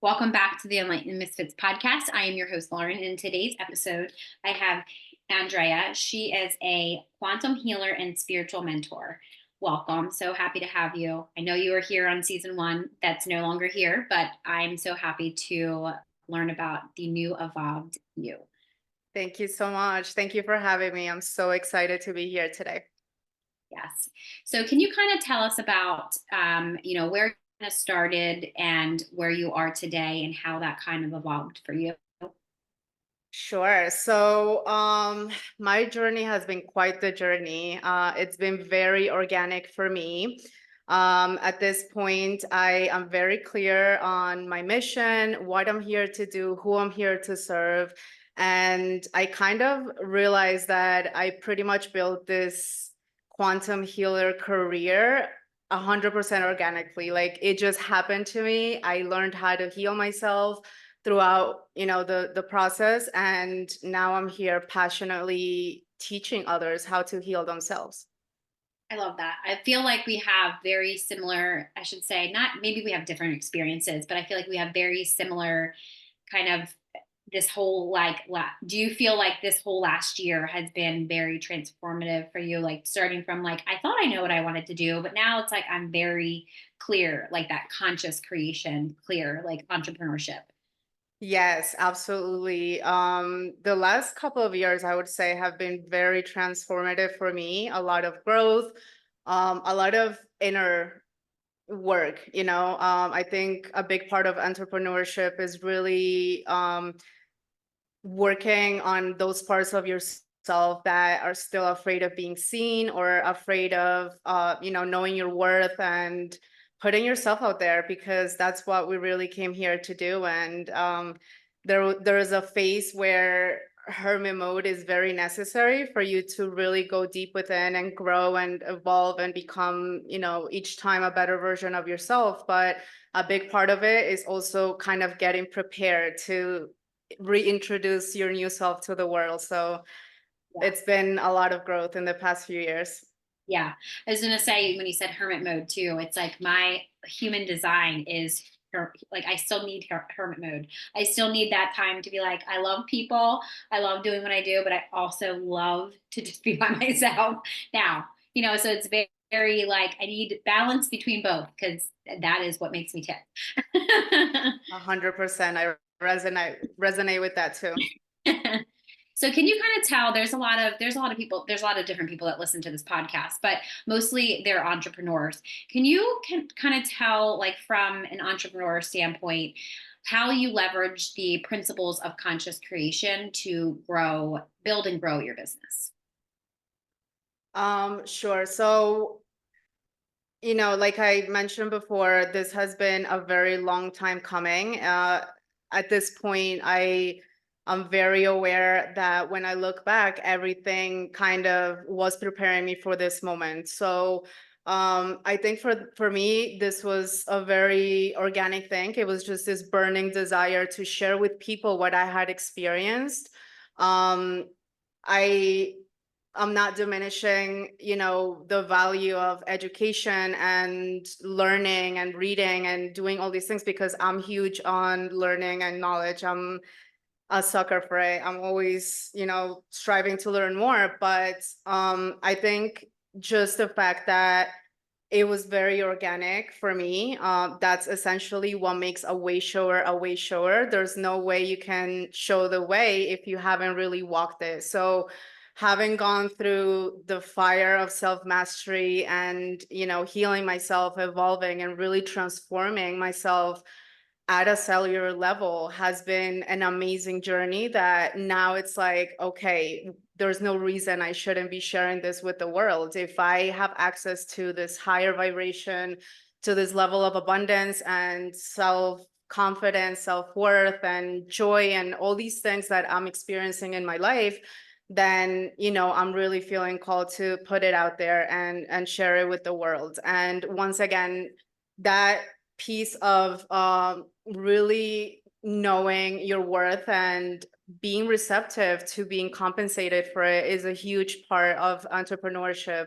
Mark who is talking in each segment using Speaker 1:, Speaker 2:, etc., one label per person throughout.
Speaker 1: Welcome back to the Enlightened Misfits podcast. I am your host, Lauren. In today's episode, I have Andrea. She is a quantum healer and spiritual mentor. Welcome. So happy to have you. I know you were here on season one. That's no longer here, but I'm so happy to learn about the new evolved you.
Speaker 2: Thank you so much. Thank you for having me. I'm so excited to be here today.
Speaker 1: Yes. So can you kind of tell us about, where you kind of started and where you are today and how that kind of evolved for you?
Speaker 2: Sure. So, my journey has been quite the journey. It's been very organic for me. At this point, I am very clear on my mission, what I'm here to do, who I'm here to serve. And I kind of realized that I pretty much built this quantum healer career 100% organically. Like it just happened to me. I learned how to heal myself throughout the process, and now I'm here passionately teaching others how to heal themselves.
Speaker 1: I love that. I feel like we have very similar, I should say, not maybe we have different experiences, but I feel like we have very similar kind of this whole do you feel like this whole last year has been very transformative for you? Like starting from like, I thought I know what I wanted to do, but now it's like I'm very clear, like that conscious creation, clear, like entrepreneurship.
Speaker 2: Yes, absolutely. The last couple of years, I would say, have been very transformative for me. A lot of growth, a lot of inner work. I think a big part of entrepreneurship is really working on those parts of yourself that are still afraid of being seen or afraid of knowing your worth and putting yourself out there, because that's what we really came here to do. And there is a phase where hermit mode is very necessary for you to really go deep within and grow and evolve and become, each time a better version of yourself. But a big part of it is also kind of getting prepared to reintroduce your new self to the world. So
Speaker 1: Yeah.
Speaker 2: it's been a lot of growth in the past few years.
Speaker 1: Yeah. I was gonna say when you said hermit mode too, it's like my human design is like I still need hermit mode. I still need that time to be like, I love people, I love doing what I do, but I also love to just be by myself now. So it's very like I need balance between both because that is what makes me tick.
Speaker 2: 100%. I resonate with that too.
Speaker 1: So can you kind of tell there's a lot of people, there's a lot of different people that listen to this podcast, but mostly they're entrepreneurs. Can kind of tell like from an entrepreneur standpoint how you leverage the principles of conscious creation to build and grow your business?
Speaker 2: Sure. So, like I mentioned before, this has been a very long time coming. At this point, I'm very aware that when I look back, everything kind of was preparing me for this moment. So, I think for me, this was a very organic thing. It was just this burning desire to share with people what I had experienced. Um, I I'm not diminishing, the value of education and learning and reading and doing all these things, because I'm huge on learning and knowledge. I'm a sucker for it. I'm always, striving to learn more. But I think just the fact that it was very organic for me, that's essentially what makes a way shower a way shower. There's no way you can show the way if you haven't really walked it. So having gone through the fire of self-mastery and, healing myself, evolving and really transforming myself at a cellular level has been an amazing journey, that now it's like, okay, there's no reason I shouldn't be sharing this with the world. If I have access to this higher vibration, to this level of abundance and self-confidence, self-worth and joy and all these things that I'm experiencing in my life, then, I'm really feeling called to put it out there and share it with the world. And once again, that piece of really knowing your worth and being receptive to being compensated for it is a huge part of entrepreneurship.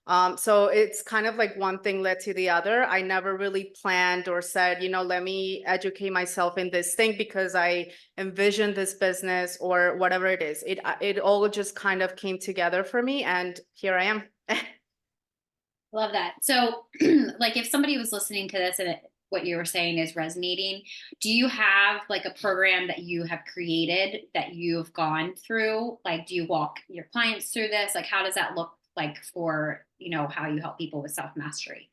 Speaker 2: So it's kind of like one thing led to the other. I never really planned or said, let me educate myself in this thing because I envisioned this business or whatever it is. It all just kind of came together for me, and here I am.
Speaker 1: Love that. So, like, if somebody was listening to this and what you were saying is resonating, do you have like a program that you have created that you've gone through? Like, do you walk your clients through this? Like, how does that look like for, how you help people with self mastery?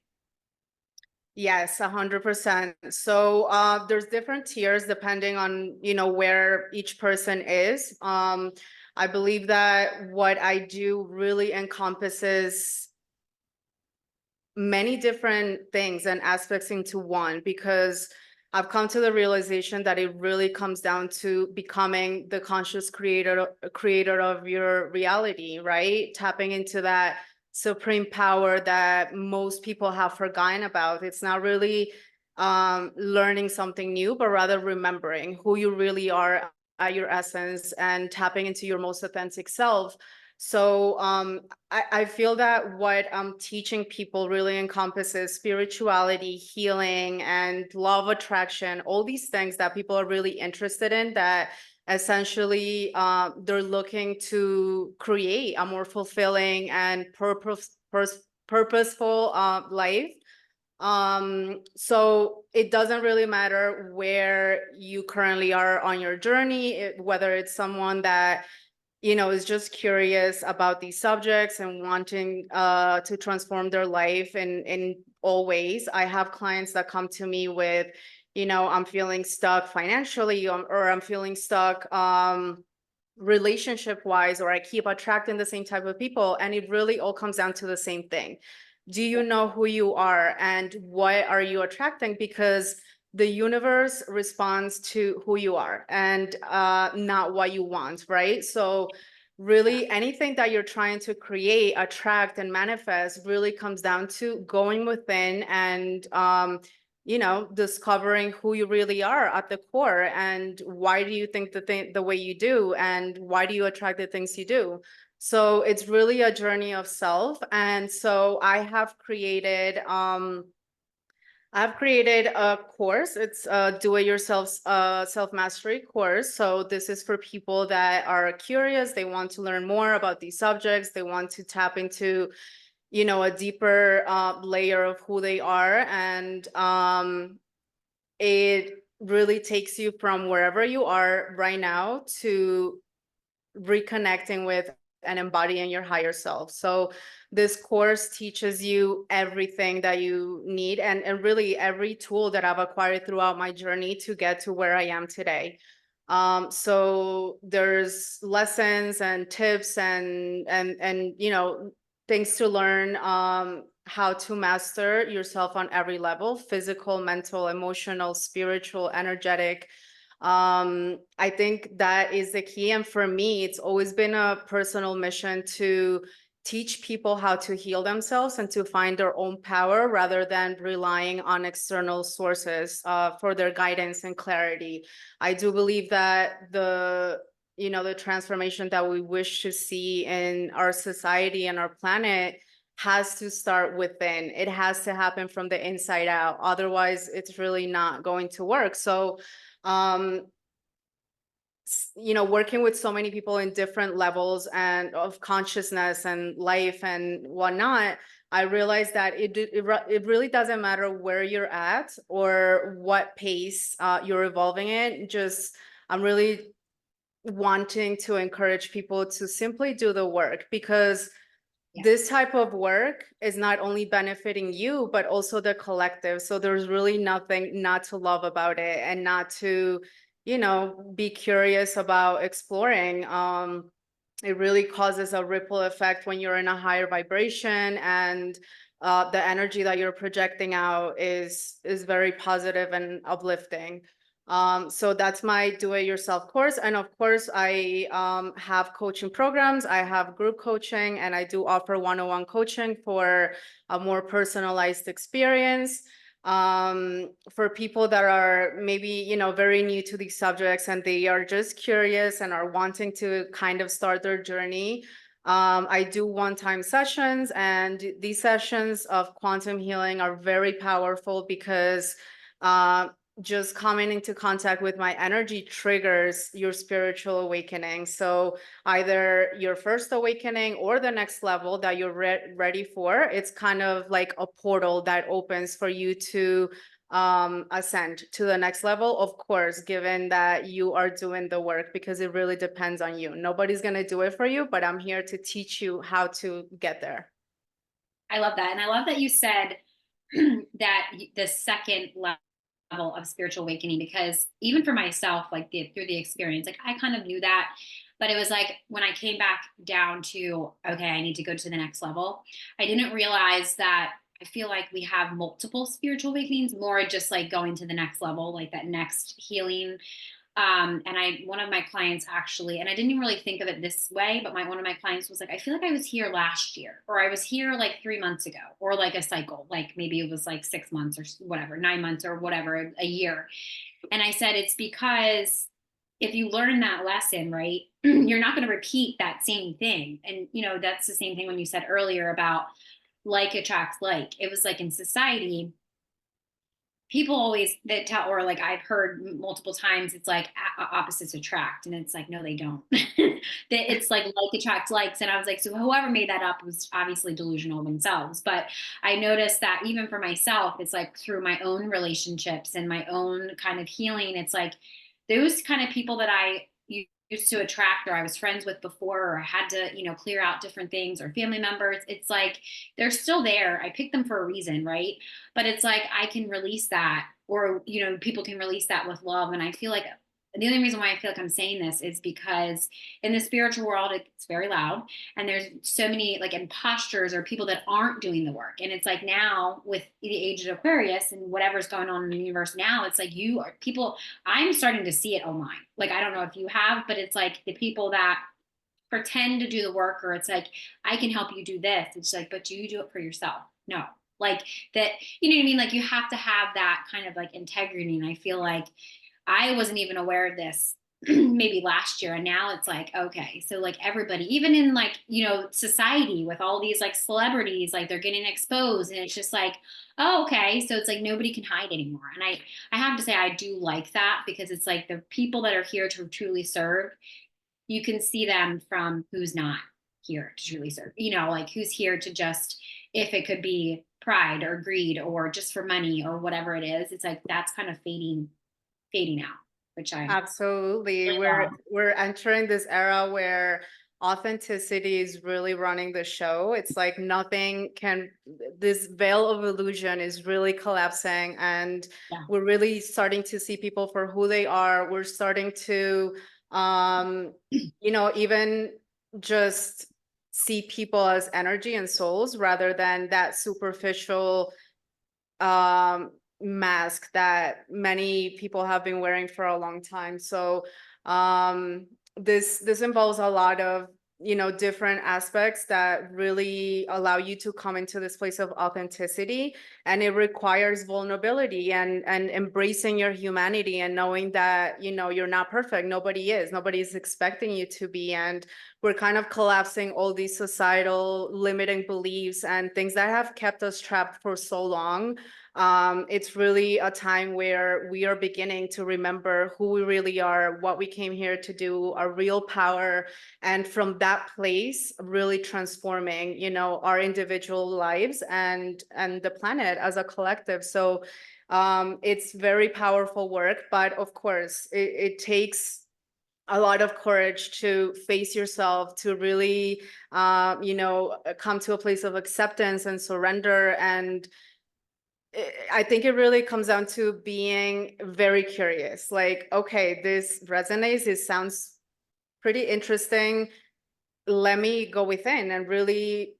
Speaker 2: Yes, 100%. So there's different tiers depending on, where each person is. I believe that what I do really encompasses many different things and aspects into one, because I've come to the realization that it really comes down to becoming the conscious creator of your reality, right? Tapping into that supreme power that most people have forgotten about. It's not really learning something new, but rather remembering who you really are at your essence and tapping into your most authentic self. So I feel that what I'm teaching people really encompasses spirituality, healing, and law of attraction, all these things that people are really interested in, that essentially they're looking to create a more fulfilling and purposeful life. So it doesn't really matter where you currently are on your journey, whether it's someone that is just curious about these subjects and wanting to transform their life in all ways. I have clients that come to me with, I'm feeling stuck financially, or I'm feeling stuck relationship wise, or I keep attracting the same type of people. And it really all comes down to the same thing. Do you know who you are and what are you attracting? Because the universe responds to who you are and not what you want, right? So really anything that you're trying to create, attract, and manifest really comes down to going within and discovering who you really are at the core, and why do you think the way you do, and why do you attract the things you do. So it's really a journey of self. And so I've created a course. It's a do-it-yourself self-mastery course. So this is for people that are curious. They want to learn more about these subjects. They want to tap into, a deeper layer of who they are. And it really takes you from wherever you are right now to reconnecting with and embodying your higher self. So this course teaches you everything that you need, and really every tool that I've acquired throughout my journey to get to where I am today. So there's lessons and tips and things to learn, how to master yourself on every level: physical, mental, emotional, spiritual, energetic. I think that is the key. And for me, it's always been a personal mission to teach people how to heal themselves and to find their own power rather than relying on external sources for their guidance and clarity. I do believe that the transformation that we wish to see in our society and our planet has to start within. It has to happen from the inside out. Otherwise, it's really not going to work. So um working with so many people in different levels and of consciousness and life and whatnot, I realized that it really doesn't matter where you're at or what pace you're evolving in. Just I'm really wanting to encourage people to simply do the work, because this type of work is not only benefiting you, but also the collective. So there's really nothing not to love about it, and not to, be curious about exploring. It really causes a ripple effect when you're in a higher vibration, and the energy that you're projecting out is very positive and uplifting. So that's my do-it-yourself course. And of course, I have coaching programs. I have group coaching, and I do offer one-on-one coaching for a more personalized experience. For people that are maybe, very new to these subjects and they are just curious and are wanting to kind of start their journey. I do one-time sessions, and these sessions of quantum healing are very powerful because uh, just coming into contact with my energy triggers your spiritual awakening. So either your first awakening or the next level that you're ready for, it's kind of like a portal that opens for you to ascend to the next level, of course, given that you are doing the work, because it really depends on you. Nobody's going to do it for you, but I'm here to teach you how to get there.
Speaker 1: I love that. And I love that you said that the second level of spiritual awakening, because even for myself, like through the experience, like I kind of knew that, but it was like when I came back down to, okay, I need to go to the next level, I didn't realize that I feel like we have multiple spiritual awakenings, more just like going to the next level, like that next healing. And one of my clients actually, and I didn't even really think of it this way, but one of my clients was like, I feel like I was here last year, or I was here like 3 months ago, or like a cycle, like maybe it was like 6 months or whatever, 9 months or whatever, a year. And I said, it's because if you learn that lesson, right, you're not going to repeat that same thing. And, that's the same thing when you said earlier about like attracts like. It was like in society, people always that tell, or like I've heard multiple times, it's like opposites attract, and it's like no, they don't. That it's like attracts likes, and I was like, so whoever made that up was obviously delusional themselves. But I noticed that even for myself, it's like through my own relationships and my own kind of healing, it's like those kind of people that I used to attract, or I was friends with before, or I had to, clear out different things, or family members, it's like they're still there. I picked them for a reason, right? But it's like I can release that, or people can release that with love. And I feel like the only reason why I feel like I'm saying this is because in the spiritual world it's very loud, and there's so many like imposters or people that aren't doing the work. And it's like now with the age of Aquarius and whatever's going on in the universe now, it's like you are people, I'm starting to see it online. Like I don't know if you have, but it's like the people that pretend to do the work, or it's like I can help you do this, it's like, but do you do it for yourself? No. Like that, you know what I mean? Like you have to have that kind of like integrity. And I feel like I wasn't even aware of this maybe last year, and now it's like, okay, so like everybody, even in like society, with all these like celebrities, like they're getting exposed, and it's just like, oh, okay, so it's like nobody can hide anymore. And I have to say I do like that, because it's like the people that are here to truly serve, you can see them from who's not here to truly serve, like who's here to just, if it could be pride or greed or just for money or whatever it is, it's like that's kind of fading out, which I
Speaker 2: Absolutely.
Speaker 1: really
Speaker 2: We're
Speaker 1: love.
Speaker 2: we're entering this era where authenticity is really running the show. It's like nothing can, this veil of illusion is really collapsing, and
Speaker 1: Yeah.
Speaker 2: we're really starting to see people for who they are. We're starting to um even just see people as energy and souls rather than that superficial um mask that many people have been wearing for a long time. So this involves a lot of different aspects that really allow you to come into this place of authenticity, and it requires vulnerability and embracing your humanity, and knowing that you're not perfect. Nobody is expecting you to be. And we're kind of collapsing all these societal limiting beliefs and things that have kept us trapped for so long. It's really a time where we are beginning to remember who we really are, what we came here to do, our real power, and from that place, really transforming, our individual lives and the planet as a collective. So it's very powerful work, but of course, it takes a lot of courage to face yourself, to really, come to a place of acceptance and surrender. And I think it really comes down to being very curious. Like, okay, this resonates, it sounds pretty interesting. Let me go within and really,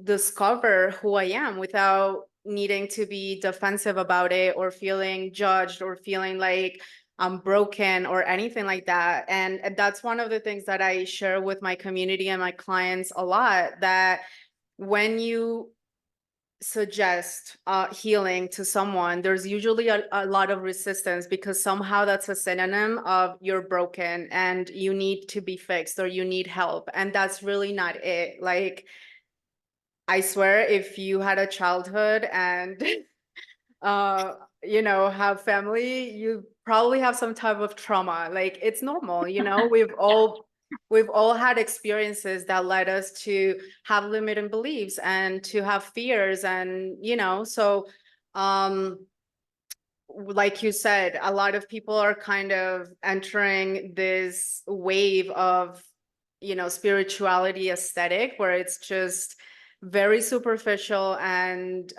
Speaker 2: discover who I am without needing to be defensive about it, or feeling judged, or feeling like I'm broken or anything like that. And that's one of the things that I share with my community and my clients a lot, that when you suggest healing to someone, there's usually a lot of resistance because somehow that's a synonym of you're broken and you need to be fixed or you need help. And that's really not it. Like, I swear, if you had a childhood and uh have family, you probably have some type of trauma. Like, it's normal, we've all had experiences that led us to have limiting beliefs and to have fears, and so um like you said, a lot of people are kind of entering this wave of, spirituality aesthetic where it's just very superficial, and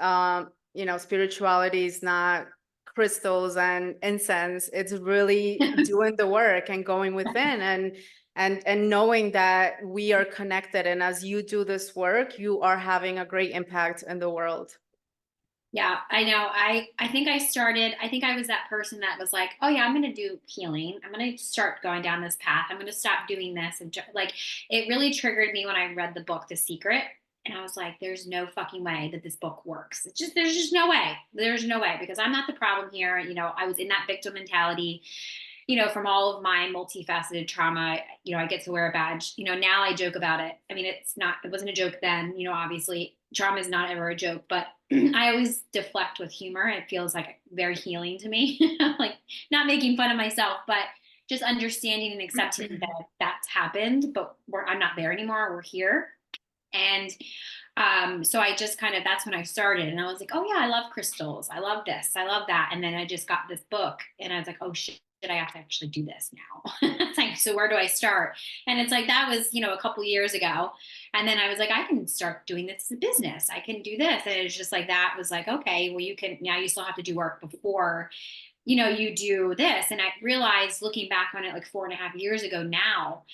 Speaker 2: spirituality is not crystals and incense. It's really doing the work and going within, and knowing that we are connected, and as you do this work, you are having a great impact in the world.
Speaker 1: Yeah, I know. I think I was that person that was like, oh yeah, I'm going to do healing. I'm going to start going down this path. I'm going to stop doing this. And like, it really triggered me when I read the book, The Secret. And I was like, there's no fucking way that this book works. There's just no way. There's no way because I'm not the problem here. I was in that victim mentality, from all of my multifaceted trauma. I get to wear a badge. Now I joke about it. I mean, it wasn't a joke then, obviously trauma is not ever a joke, but I always deflect with humor. It feels like very healing to me. Like, not making fun of myself, but just understanding and accepting that that's happened, but I'm not there anymore. We're here. And so I just kind of, that's when I started, and I was like, oh yeah, I love crystals. I love this. I love that. And then I just got this book and I was like, oh shit, I have to actually do this now. It's like, so where do I start? And it's like, that was, a couple years ago. And then I was like, I can start doing this as a business. I can do this. And it's just like, that was like, okay, well, now you still have to do work before, you do this. And I realized looking back on it like 4.5 years ago now,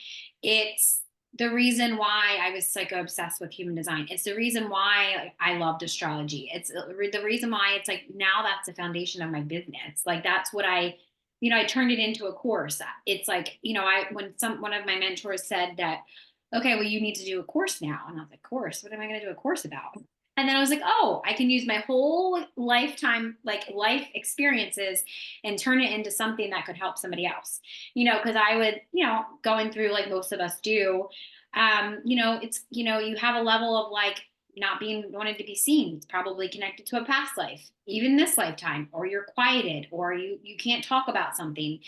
Speaker 1: it's the reason why I was psycho obsessed with human design. It's the reason why I loved astrology. It's the reason why it's like now that's the foundation of my business. Like, that's what I turned it into a course. It's like, one of my mentors said that, okay, well, you need to do a course now. And I was like, course? What am I going to do a course about? And then I was like, oh, I can use my whole lifetime, like life experiences, and turn it into something that could help somebody else. Because I would, going through like most of us do, it's, you have a level of like not being wanted to be seen. It's probably connected to a past life, even this lifetime, or you're quieted, or you can't talk about something,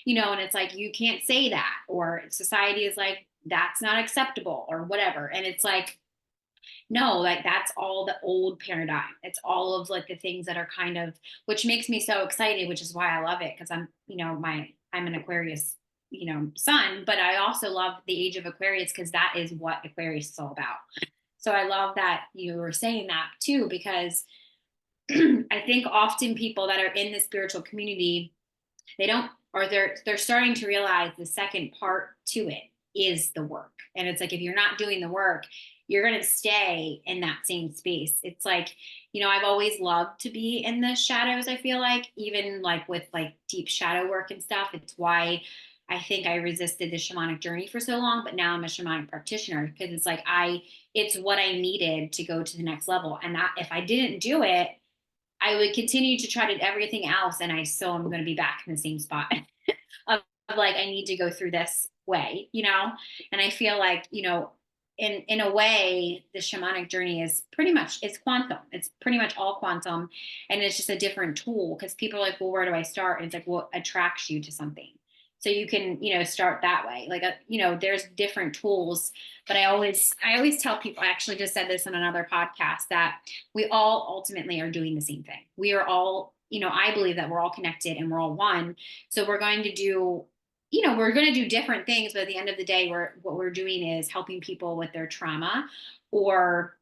Speaker 1: and it's like, you can't say that, or society is like, that's not acceptable or whatever. And it's like, no, like that's all the old paradigm. It's all of like the things that are kind of, which makes me so excited, which is why I love it. Cause I'm an Aquarius, sun, but I also love the age of Aquarius because that is what Aquarius is all about. So I love that you were saying that too, because I think often people that are in the spiritual community, they don't, or they're starting to realize the second part to it is the work. And it's like, if you're not doing the work, you're going to stay in that same space. It's like, I've always loved to be in the shadows. I feel like, even like with like deep shadow work and stuff, it's why I think I resisted the shamanic journey for so long, but now I'm a shamanic practitioner because it's like, it's what I needed to go to the next level. And that, if I didn't do it, I would continue to try to do everything else, and I still am going to be back in the same spot of like, I need to go through this way, And I feel like, in a way, the shamanic journey is pretty much, it's quantum. It's pretty much all quantum, and it's just a different tool because people are like, well, where do I start? And it's like, what attracts you to something? So you can, start that way. Like, there's different tools, but I always tell people, I actually just said this on another podcast, that we all ultimately are doing the same thing. We are all, I believe that we're all connected and we're all one. So we're going to do different things, but at the end of the day, what we're doing is helping people with their trauma, or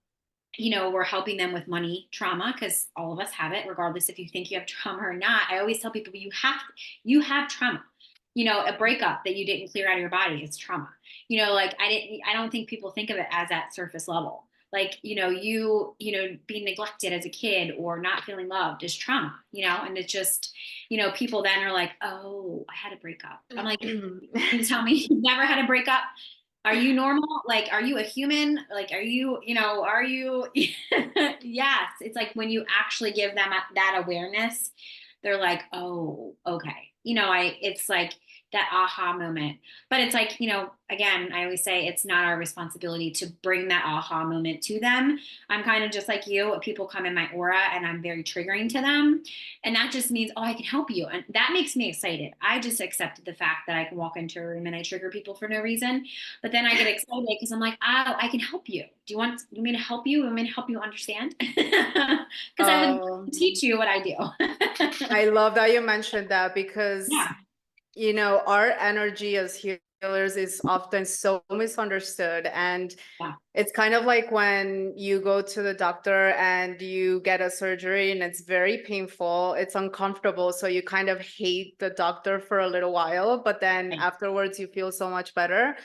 Speaker 1: we're helping them with money trauma, because all of us have it, regardless if you think you have trauma or not. I always tell people, you have trauma. A breakup that you didn't clear out of your body is trauma. Like, I don't think people think of it as at surface level. Like, being neglected as a kid or not feeling loved is trauma, and it's just, people then are like, oh, I had a breakup. I'm like, you tell me you've never had a breakup? Are you normal? Like, are you a human? Like, are you, are you? Yes. It's like when you actually give them that awareness, they're like, oh, okay. It's like that aha moment. But it's like, again, I always say it's not our responsibility to bring that aha moment to them. I'm kind of just like you. People come in my aura and I'm very triggering to them. And that just means, oh, I can help you. And that makes me excited. I just accepted the fact that I can walk into a room and I trigger people for no reason. But then I get excited because I'm like, oh, I can help you. Do you want me to help you? You want me to help you understand? Because I would
Speaker 2: Oh,
Speaker 1: teach you what I do.
Speaker 2: I love that you mentioned that because,
Speaker 1: Yeah.
Speaker 2: our energy as healers is often so misunderstood. And
Speaker 1: Yeah.
Speaker 2: it's kind of like when you go to the doctor and you get a surgery and it's very painful, it's uncomfortable. So you kind of hate the doctor for a little while, but then
Speaker 1: Right.
Speaker 2: afterwards you feel so much better.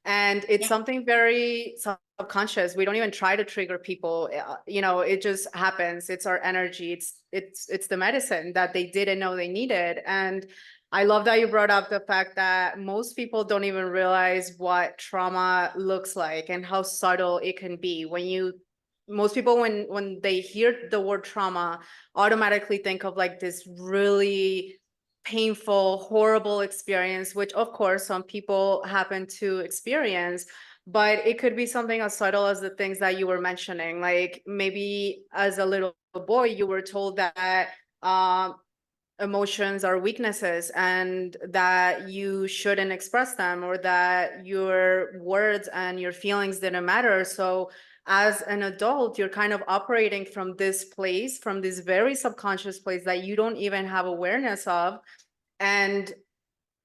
Speaker 2: And it's
Speaker 1: Yeah.
Speaker 2: something very subconscious. We don't even try to trigger people. It just happens. It's our energy. It's the medicine that they didn't know they needed. And I love that you brought up the fact that most people don't even realize what trauma looks like and how subtle it can be. Most people, when they hear the word trauma, automatically think of like this really painful, horrible experience, which of course some people happen to experience. But it could be something as subtle as the things that you were mentioning. Like maybe as a little boy, you were told that um, emotions are weaknesses and that you shouldn't express them, or that your words and your feelings didn't matter. So as an adult, you're kind of operating from this place, from this very subconscious place that you don't even have awareness of. And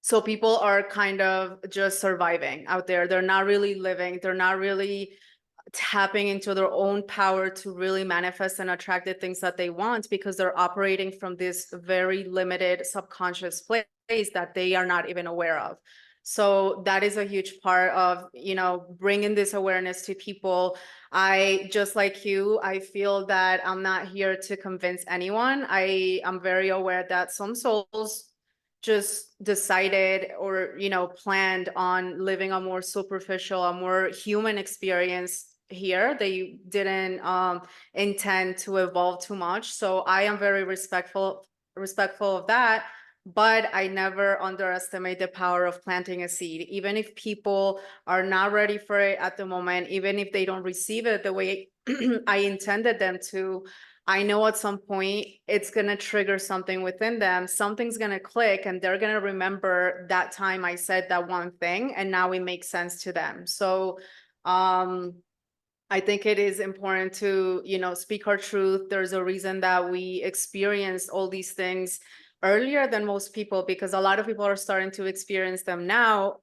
Speaker 2: so people are kind of just surviving out there. They're not really living. They're not really tapping into their own power to really manifest and attract the things that they want, because they're operating from this very limited subconscious place that they are not even aware of. So that is a huge part of, bringing this awareness to people. I, just like you, I feel that I'm not here to convince anyone. I am very aware that some souls just decided or planned on living a more superficial, a more human experience here. They didn't intend to evolve too much. So I am very respectful of that. But I never underestimate the power of planting a seed. Even if people are not ready for it at the moment, even if they don't receive it the way I intended them to, I know at some point it's going to trigger something within them. Something's going to click and they're going to remember that time I said that one thing and now it makes sense to them. So I think it is important to, speak our truth. There's a reason that we experience all these things earlier than most people, because a lot of people are starting to experience them now.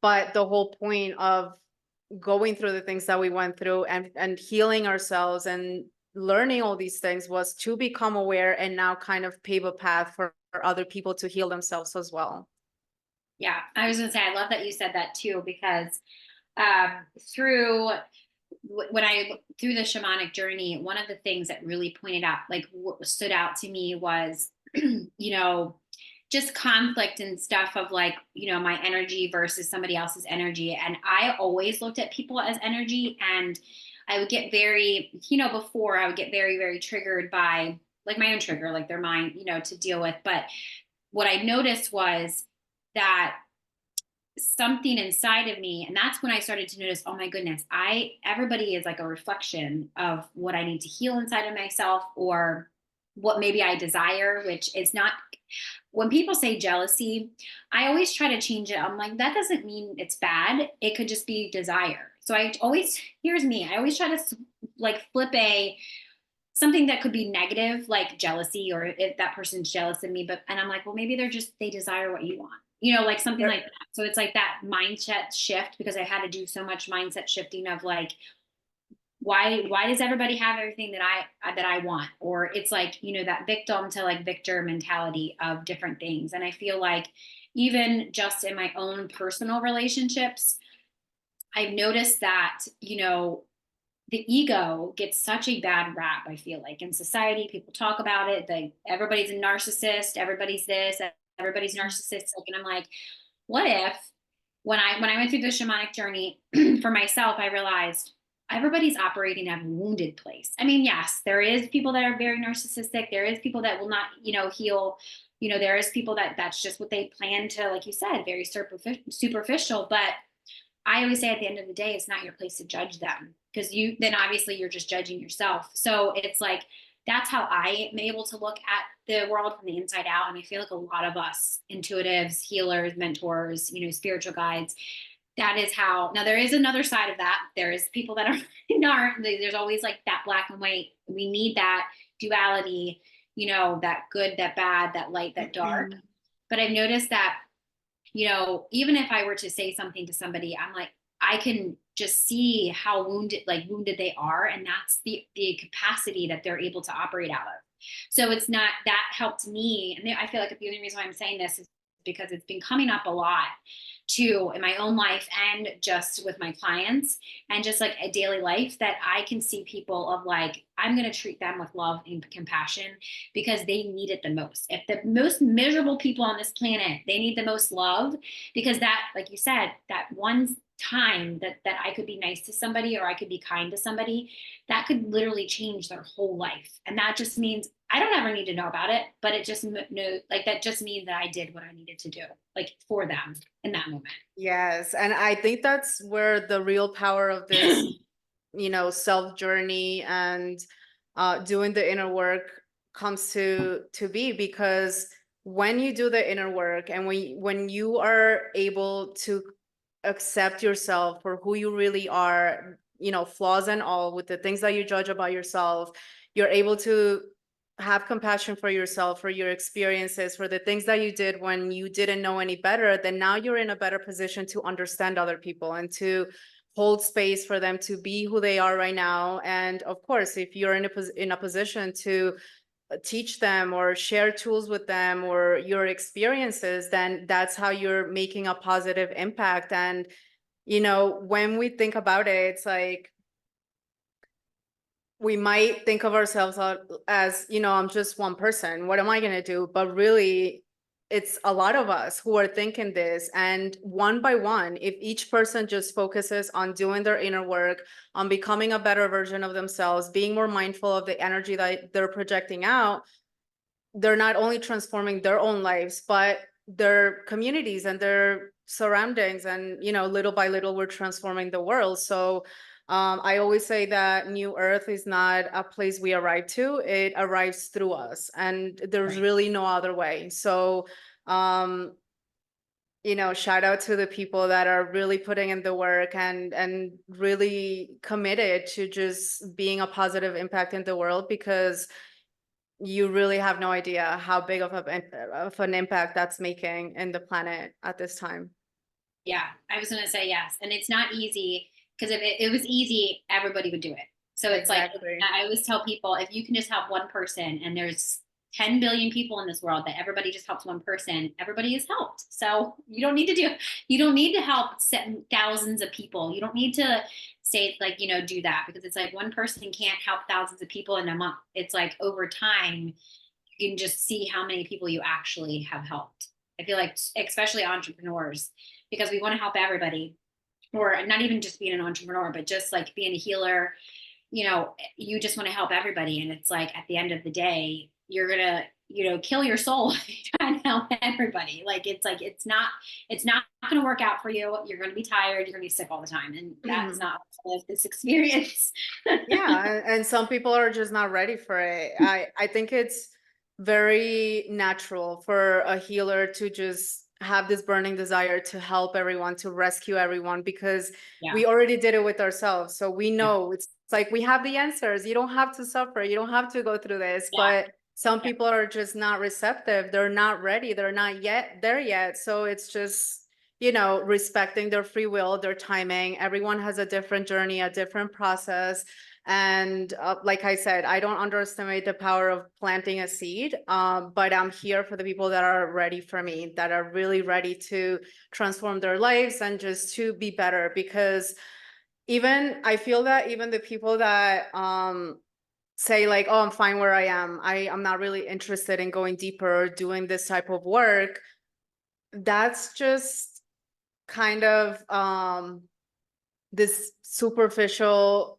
Speaker 2: But the whole point of going through the things that we went through and healing ourselves and learning all these things was to become aware and now kind of pave a path for other people to heal themselves as well.
Speaker 1: Yeah. I was going to say, I love that you said that too, because um, through when I through the shamanic journey, one of the things that really pointed out, like what stood out to me was, just conflict and stuff of like, my energy versus somebody else's energy. And I always looked at people as energy. And I would get very, before I would get very, very triggered by like my own trigger, like their mind, to deal with. But what I noticed was that something inside of me, and that's when I started to notice, oh my goodness, everybody is like a reflection of what I need to heal inside of myself, or what maybe I desire, which is not. When people say jealousy, I always try to change it. I'm like, that doesn't mean it's bad. It could just be desire. So I always, here's me, I always try to like flip something that could be negative, like jealousy, or if that person's jealous of me, and I'm like, well, maybe they desire what you want, like something like that. So it's like that mindset shift, because I had to do so much mindset shifting of like, why does everybody have everything that I want? Or it's like, that victim to like victor mentality of different things. And I feel like even just in my own personal relationships, I've noticed that, the ego gets such a bad rap. I feel like in society, people talk about it. Everybody's a narcissist. Everybody's this. Everybody's narcissistic. And I'm like, what if when I went through the shamanic journey for myself, I realized everybody's operating at a wounded place. I mean, yes, there is people that are very narcissistic. There is people that will not, heal. There is people that that's just what they plan to, like you said, very superficial. But I always say at the end of the day, it's not your place to judge them, because then obviously you're just judging yourself. So it's like, that's how I am able to look at the world from the inside out. And I feel like a lot of us intuitives, healers, mentors, spiritual guides, that is how. Now there is another side of that. There is people that are not, there's always like that black and white. We need that duality, that good, that bad, that light, that dark.
Speaker 2: Mhm.
Speaker 1: But I've noticed that, even if I were to say something to somebody, I'm like, I can just see how wounded they are. And that's the capacity that they're able to operate out of. So it's not, that helped me. And I feel like the only reason why I'm saying this is because it's been coming up a lot too in my own life and just with my clients and just like a daily life, that I can see people of like, I'm going to treat them with love and compassion because they need it the most. If the most miserable people on this planet, they need the most love, because that, like you said, that one time that I could be nice to somebody or I could be kind to somebody, that could literally change their whole life. And that just means I don't ever need to know about it, but it just like that just means that I did what I needed to do, like for them in that moment.
Speaker 2: Yes, and I think that's where the real power of this, self journey and doing the inner work comes to be, because when you do the inner work and when you are able to accept yourself for who you really are, flaws and all, with the things that you judge about yourself, you're able to have compassion for yourself, for your experiences, for the things that you did when you didn't know any better. Then now you're in a better position to understand other people and to hold space for them to be who they are right now. And of course, if you're in a position to teach them or share tools with them or your experiences, then that's how you're making a positive impact. And when we think about it, it's like we might think of ourselves as, I'm just one person. What am I going to do? But really, it's a lot of us who are thinking this. And one by one, if each person just focuses on doing their inner work, on becoming a better version of themselves, being more mindful of the energy that they're projecting out, they're not only transforming their own lives, but their communities and their surroundings. And, little by little, we're transforming the world. So I always say that New Earth is not a place we arrive to, it arrives through us. And there's
Speaker 1: Right.
Speaker 2: really no other way. So, um, shout out to the people that are really putting in the work and really committed to just being a positive impact in the world, because you really have no idea how big of an impact that's making in the planet at this time.
Speaker 1: Yeah, I was going to say yes. And it's not easy, because if it was easy, everybody would do it. So it's like,
Speaker 2: Exactly.
Speaker 1: I always tell people, if you can just help one person, and there's 10 billion people in this world, that everybody just helps one person, everybody is helped. So you don't need to help thousands of people. You don't need to say like, do that, because it's like one person can't help thousands of people in a month. It's like over time, you can just see how many people you actually have helped. I feel like, especially entrepreneurs, because we want to help everybody, or not even just being an entrepreneur, but just like being a healer, you just want to help everybody. And it's like, at the end of the day, you're going to, kill your soul if you try to help everybody. Like, it's not going to work out for you. You're going to be tired. You're going to be sick all the time. And that's not this experience.
Speaker 2: Yeah, and some people are just not ready for it. I think it's very natural for a healer to just have this burning desire to help everyone, to rescue everyone, because
Speaker 1: Yeah.
Speaker 2: we already did it with ourselves. So we
Speaker 1: Yeah.
Speaker 2: know it's like we have the answers. You don't have to suffer. You don't have to go through this.
Speaker 1: Yeah.
Speaker 2: But some
Speaker 1: Yeah.
Speaker 2: people are just not receptive. They're not ready. They're not yet there yet. So it's just, respecting their free will, their timing. Everyone has a different journey, a different process. And like I said, I don't underestimate the power of planting a seed, but I'm here for the people that are ready for me, that are really ready to transform their lives and just to be better. Because I feel that even the people that say like, oh, I'm fine where I am, I'm not really interested in going deeper or doing this type of work, that's just kind of this superficial,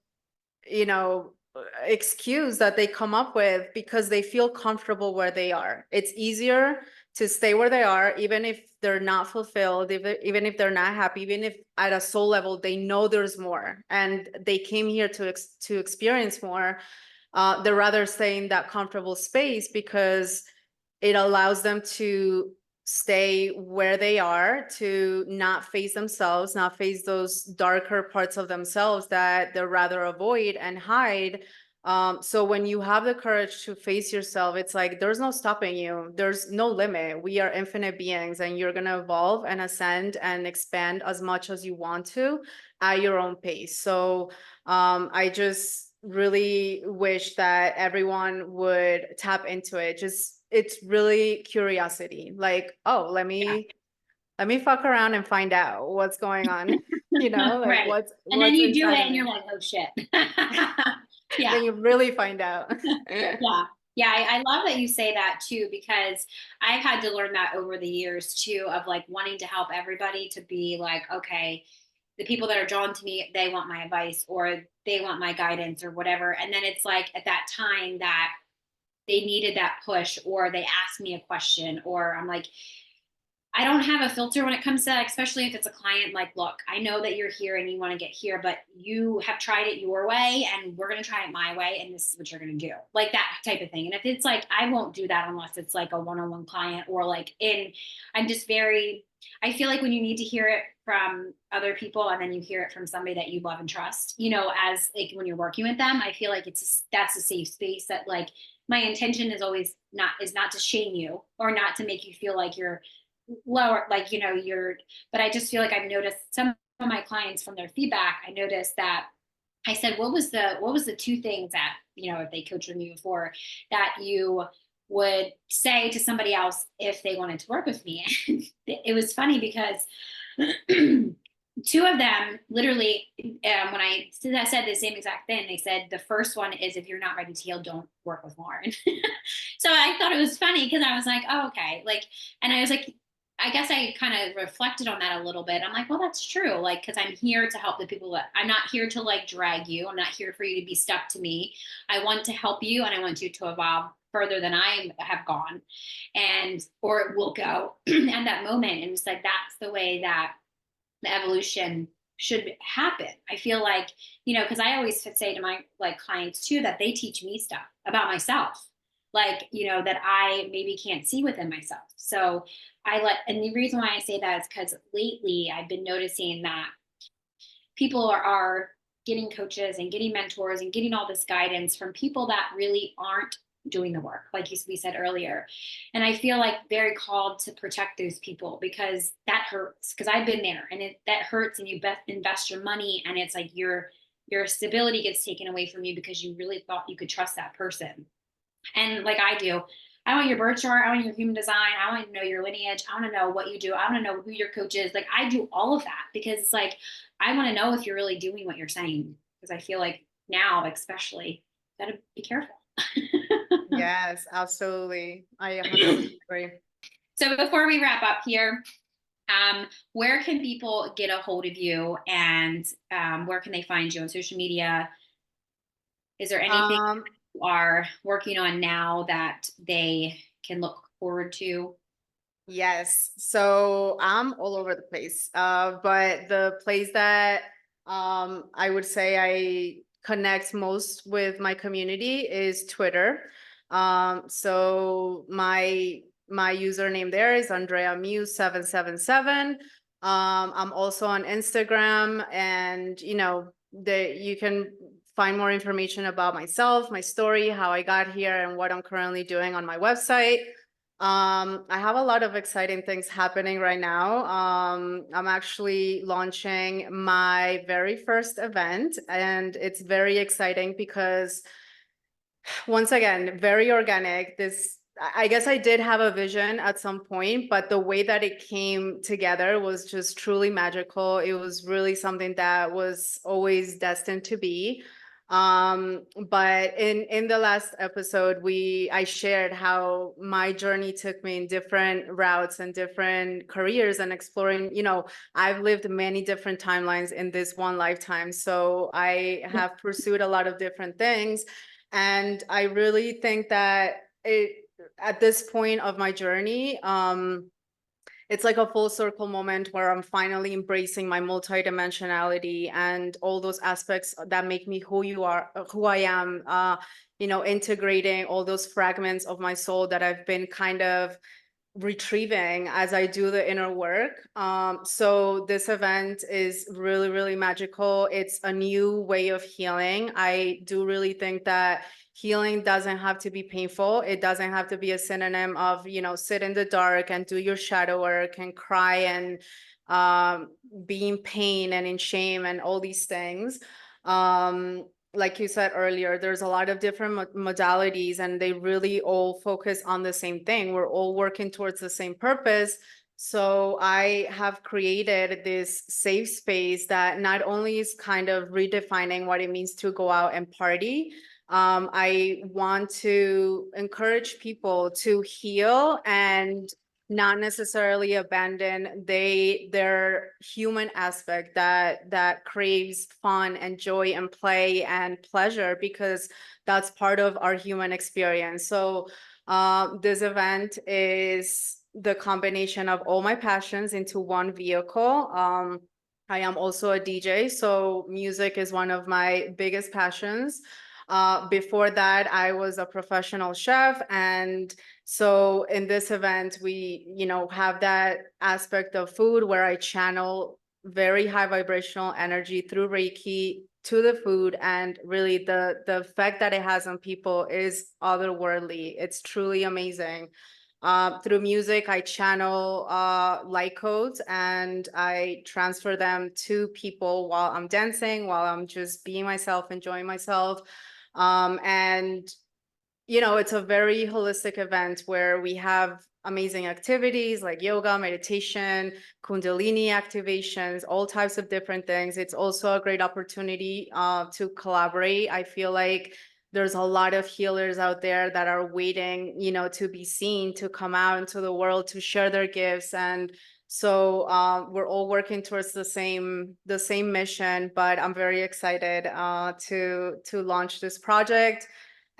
Speaker 2: you know, excuse that they come up with because they feel comfortable where they are. It's easier to stay where they are, even if they're not fulfilled, even if they're not happy, even if at a soul level they know there's more and they came here to experience more. They're rather stay in that comfortable space because it allows them to stay where they are, to not face themselves, not face those darker parts of themselves that they rather avoid and hide. So when you have the courage to face yourself, it's like there's no stopping you. There's no limit. We are infinite beings, and you're going to evolve and ascend and expand as much as you want to at your own pace. So I just really wish that everyone would tap into it. Just it's really curiosity. Like, oh, let me fuck around and find out what's going on. Like
Speaker 1: Right. And then
Speaker 2: what's
Speaker 1: you do it
Speaker 2: inside of
Speaker 1: and you're
Speaker 2: me.
Speaker 1: like, oh shit. Yeah.
Speaker 2: Then you really find out.
Speaker 1: Yeah. Yeah. I love that you say that too, because I've had to learn that over the years too, of like wanting to help everybody to be like, okay, the people that are drawn to me, they want my advice or they want my guidance or whatever. And then it's like at that time that they needed that push or they asked me a question or I'm like, I don't have a filter when it comes to that, especially if it's a client. Like, look, I know that you're here and you want to get here, but you have tried it your way and we're going to try it my way. And this is what you're going to do, like that type of thing. And if it's like, I won't do that unless it's like a one-on-one client or like I'm just very, I feel like when you need to hear it from other people and then you hear it from somebody that you love and trust, as like when you're working with them, I feel like that's a safe space that like my intention is always not to shame you or not to make you feel like you're lower, like but I just feel like I've noticed some of my clients from their feedback, I noticed that I said, what was the two things that if they coached with me before that you would say to somebody else if they wanted to work with me? And it was funny because two of them literally, when I said the same exact thing, they said the first one is if you're not ready to heal, don't work with Lauren. So I thought it was funny because I was like, oh, okay, like, and I was like, I guess I kind of reflected on that a little bit. I'm like, well, that's true. Like, because I'm here to help the people that I'm not here to like drag you. I'm not here for you to be stuck to me. I want to help you and I want you to evolve further than I have gone or it will go at that moment. And it's like, that's the way that the evolution should happen. I feel like, because I always say to my like clients too, that they teach me stuff about myself, like, that I maybe can't see within myself. So and the reason why I say that is because lately I've been noticing that people are getting coaches and getting mentors and getting all this guidance from people that really aren't doing the work, like we said earlier. And I feel like very called to protect those people because that hurts. Because I've been there, and that hurts. And you invest your money, and it's like your stability gets taken away from you because you really thought you could trust that person. And like I do, I want your birth chart, I want your human design, I want to know your lineage, I want to know what you do, I want to know who your coach is. Like I do all of that because it's like I want to know if you're really doing what you're saying. Because I feel like now, especially, gotta be careful.
Speaker 2: Yes, absolutely. I 100% agree.
Speaker 1: So before we wrap up here, where can people get a hold of you, and where can they find you on social media? Is there anything
Speaker 2: Um,
Speaker 1: you are working on now that they can look forward to?
Speaker 2: yes. So I'm all over the place. But the place that I would say I connect most with my community is Twitter. So my username there is Andrea Muse 777. I'm also on Instagram, and you can find more information about myself, my story, how I got here, and what I'm currently doing on my website. I have a lot of exciting things happening right now. I'm actually launching my very first event, and it's very exciting because, once again, very organic. I guess I did have a vision at some point, but the way that it came together was just truly magical. It was really something that was always destined to be. But in the last episode, I shared how my journey took me in different routes and different careers and exploring, I've lived many different timelines in this one lifetime. So I have pursued a lot of different things. And I really think that at this point of my journey, it's like a full circle moment where I'm finally embracing my multidimensionality and all those aspects that make me who I am, integrating all those fragments of my soul that I've been kind of retrieving as I do the inner work. So this event is really, really magical. It's a new way of healing. I do really think that healing doesn't have to be painful. It doesn't have to be a synonym of, sit in the dark and do your shadow work and cry and be in pain and in shame and all these things. Like you said earlier, there's a lot of different modalities and they really all focus on the same thing. We're all working towards the same purpose. So I have created this safe space that not only is kind of redefining what it means to go out and party. I want to encourage people to heal and not necessarily abandon their human aspect that craves fun and joy and play and pleasure, because that's part of our human experience. So this event is the combination of all my passions into one vehicle. I am also a DJ, so music is one of my biggest passions. Before that, I was a professional chef, and so in this event, we, have that aspect of food where I channel very high vibrational energy through Reiki to the food, and really the effect that it has on people is otherworldly. It's truly amazing. Through music, I channel light codes and I transfer them to people while I'm dancing, while I'm just being myself, enjoying myself. And it's a very holistic event where we have amazing activities like yoga, meditation, Kundalini activations, all types of different things. It's also a great opportunity to collaborate. I feel like there's a lot of healers out there that are waiting, to be seen, to come out into the world, to share their gifts. And so we're all working towards the same mission, but I'm very excited to launch this project.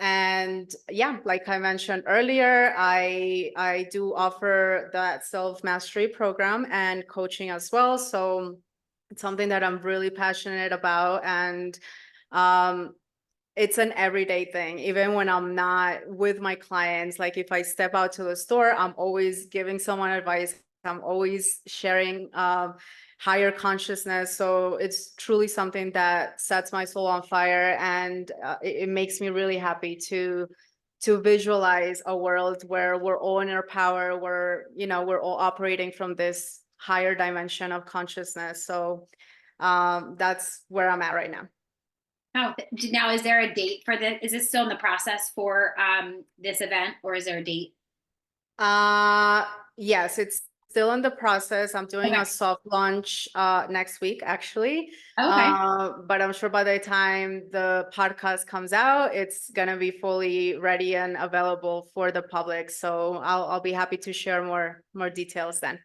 Speaker 2: And yeah, like I mentioned earlier, I do offer that self-mastery program and coaching as well. So it's something that I'm really passionate about. And it's an everyday thing, even when I'm not with my clients. Like if I step out to the store, I'm always giving someone advice. I'm always sharing higher consciousness. So it's truly something that sets my soul on fire, and it makes me really happy to visualize a world where we're all in our power, where we're all operating from this higher dimension of consciousness. So that's where I'm at right now.
Speaker 1: Oh, now is there a date for this? Is this still in the process for this event, or is there a date?
Speaker 2: Yes, it's still in the process. I'm doing
Speaker 1: Okay.
Speaker 2: a soft launch next week, actually.
Speaker 1: Okay.
Speaker 2: But I'm sure by the time the podcast comes out, it's gonna be fully ready and available for the public. So I'll be happy to share more details then.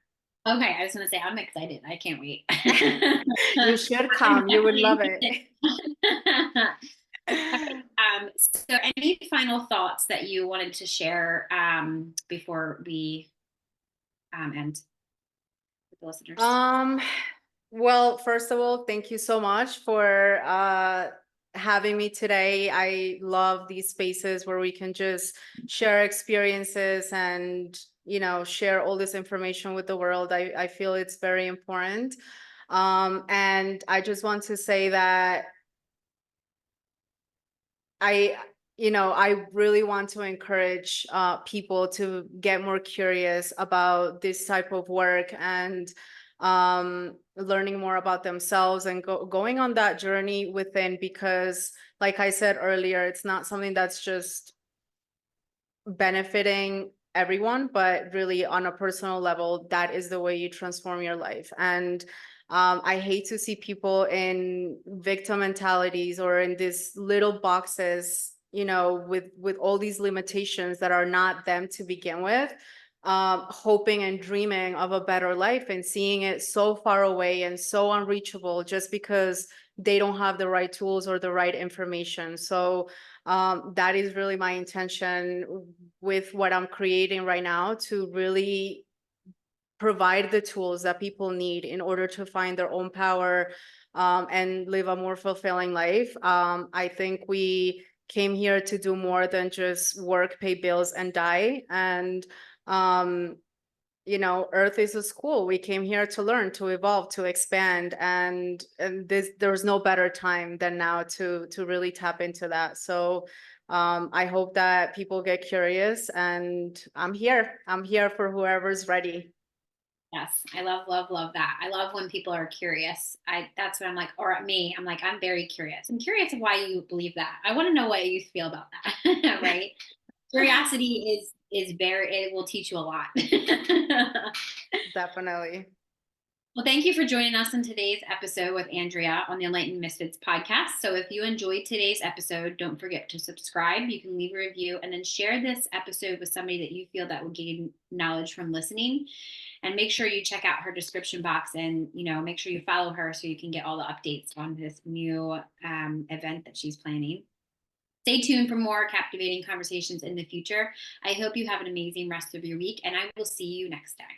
Speaker 1: Okay, I was gonna say I'm excited. I can't wait.
Speaker 2: You should
Speaker 1: I'm
Speaker 2: come. You would
Speaker 1: definitely
Speaker 2: love
Speaker 1: interested.
Speaker 2: it.
Speaker 1: Okay. So any final thoughts that you wanted to share before we end with the listeners?
Speaker 2: Um, well, first of all, thank you so much for having me today. I love these spaces where we can just share experiences and, share all this information with the world. I feel it's very important. And I just want to say that I, I really want to encourage people to get more curious about this type of work and learning more about themselves and going on that journey within, because like I said earlier, it's not something that's just benefiting everyone, but really on a personal level, that is the way you transform your life. And I hate to see people in victim mentalities or in these little boxes, with all these limitations that are not them to begin with, hoping and dreaming of a better life and seeing it so far away and so unreachable just because they don't have the right tools or the right information. So that is really my intention with what I'm creating right now, to really provide the tools that people need in order to find their own power, and live a more fulfilling life. I think we came here to do more than just work, pay bills, and die. And um, Earth is a school. We came here to learn, to evolve, to expand, and there's no better time than now to really tap into that. So I hope that people get curious, and I'm here. I'm here for whoever's ready.
Speaker 1: Yes, I love, love, love that. I love when people are curious. That's what I'm like, or me, I'm like, I'm very curious. I'm curious of why you believe that. I want to know what you feel about that, right? Curiosity is very, it will teach you a lot.
Speaker 2: Definitely.
Speaker 1: Well, thank you for joining us in today's episode with Andrea on the Enlightened Misfits podcast. So, if you enjoyed today's episode, don't forget to subscribe. You can leave a review and then share this episode with somebody that you feel that will gain knowledge from listening. And make sure you check out her description box, and make sure you follow her so you can get all the updates on this new event that she's planning. Stay tuned for more captivating conversations in the future. I hope you have an amazing rest of your week, and I will see you next time.